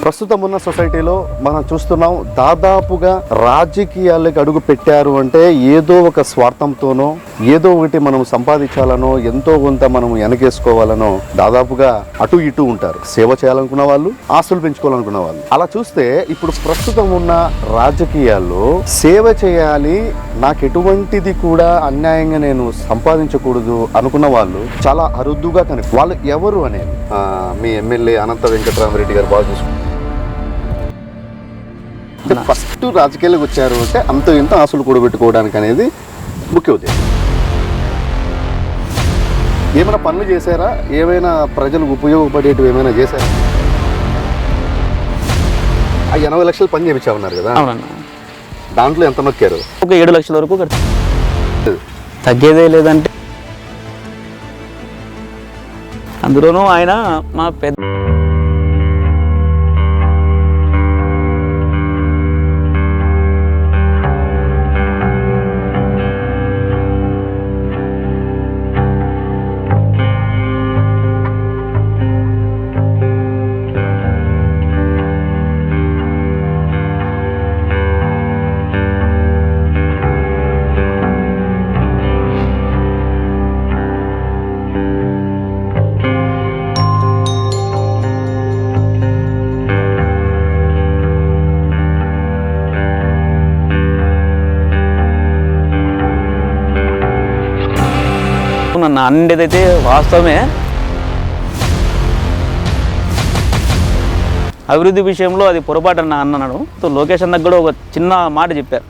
ప్రస్తుతం ఉన్న సొసైటీలో మనం చూస్తున్నాం, దాదాపుగా రాజకీయాలకు అడుగు పెట్టారు అంటే ఏదో ఒక స్వార్థంతోనో ఏదో ఒకటి మనం సంపాదించాలనో ఎంతో కొంత మనం వెనకేసుకోవాలనో దాదాపుగా అటు ఇటు ఉంటారు. సేవ చేయాలనుకున్న వాళ్ళు, ఆస్తులు పెంచుకోవాలనుకున్న వాళ్ళు. అలా చూస్తే ఇప్పుడు ప్రస్తుతం ఉన్న రాజకీయాల్లో సేవ చేయాలి, నాకు ఎటువంటిది కూడా అన్యాయంగా నేను సంపాదించకూడదు అనుకున్న వాళ్ళు చాలా అరుదుగా వాళ్ళు ఎవరు అనేది మీ ఎమ్మెల్యే అనంత వెంకటరామరెడ్డి గారు బాగా చూసుకుంటారు. ఫస్ట్ రాజకీయాలకు వచ్చారు అంటే అంత ఇంత ఆశలు కూడబెట్టుకోవడానికి అనేది ముఖ్య ఉద్దేశం. ఏమైనా పనులు చేశారా? ఏమైనా ప్రజలకు ఉపయోగపడేటివి ఏమైనా చేశారా? ఆ 80 లక్షలు పని చేయించామన్నారు కదా, దాంట్లో ఎంత నొక్కారు? ఒక 7 లక్షల వరకు తగ్గేదే లేదంటే. అందులోనూ ఆయన మా పెద్ద నన్ను అనేదైతే వాస్తవమే. అభివృద్ధి విషయంలో అది పొరపాటు అన్నాడు. లోకేష్ అన్నకు కూడా ఒక చిన్న మాట చెప్పారు,